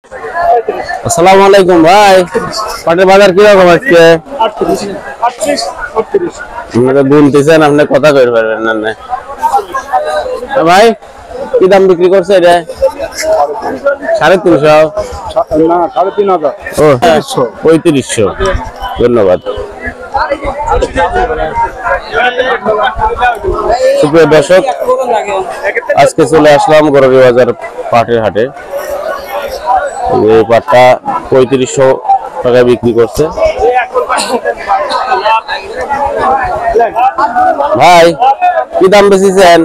আসসালামু আলাইকুম ভাই, পাটের বাজার কিরকম আজকে? 38 বলতেছেন আপনি কথা কইতে পারবেন না ভাই? কি দাম বিক্রি করছে এটা? 350 না 3500। ও 3500। ধন্যবাদ। সুপ্রিয় দর্শক, আজকে চলে আসলাম গরুর বাজার পাটের হাটে। এই পাটটা 3500 টাকা বিক্রি করছে। ভাই কি দাম বেশিছেন?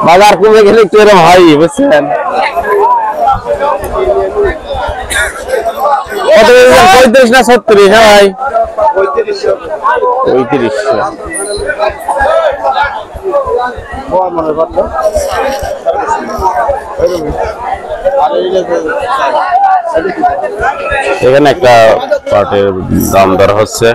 বাজার কমে গেলে একটু এরকম হয়, বুঝছেন? কত 35 না 36? হ্যাঁ ভাই 3500। এখানে একটা পাটের দাম দর হচ্ছে।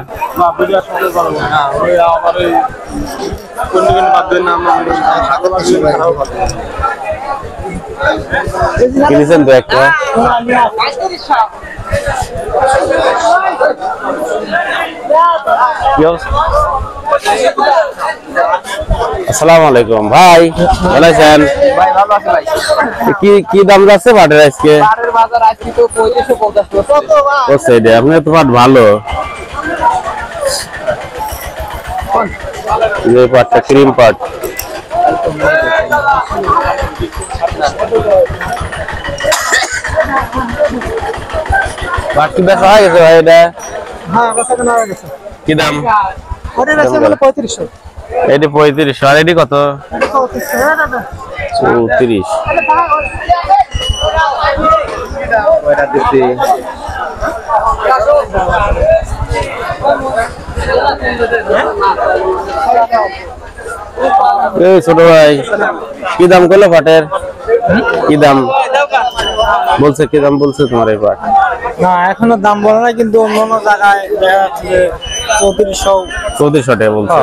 কিনেছেন তো একটা? আসসালামু আলাইকুম ভাই, ভালো আছেন? কি দাম যাচ্ছে পাটের আজকে? আপনার তো পাট ভালো, পাটটা ক্রিম পাট। পাট কি বেচা হয়ে গেছে ভাই? এটা কি দাম? 3500। এটি 3500। আর এটি কত? 34। এই ছোট ভাই, কি দাম করলো পাটের? কি দাম বলছে? কি দাম বলছে তোমার এই পাট? না এখনো দাম বলে না, কিন্তু অন্য জায়গায় দেখা যাচ্ছে 3400 টাকা বলছে।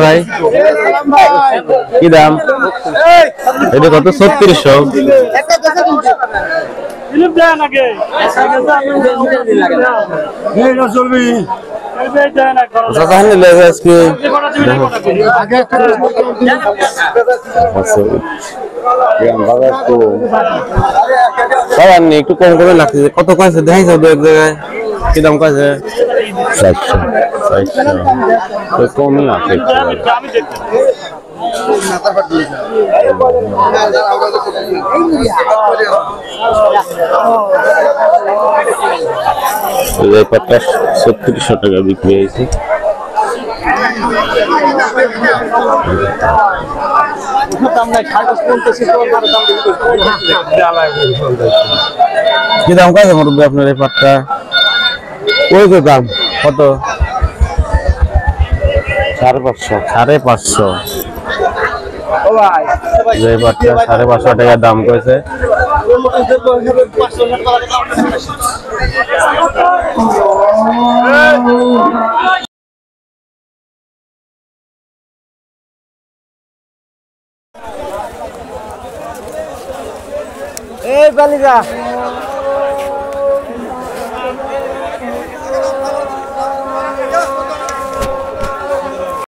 ভাই কি দাম? এটা কত? 3600। একটু কম করে লাগছে। কত কয়েছে দেখাইছে দু এক জায়গায়? কি দাম কয়েছে? 400 কমই আছে। পাটটা 3600 টাকা বিক্রি হয়েছে। কি দাম কয়েছে মুরব্বী আপনার এই পাটটা? ওই তো দাম কত? 550। যে পাটটা 550 টাকা দাম করেছে। এই বালিকা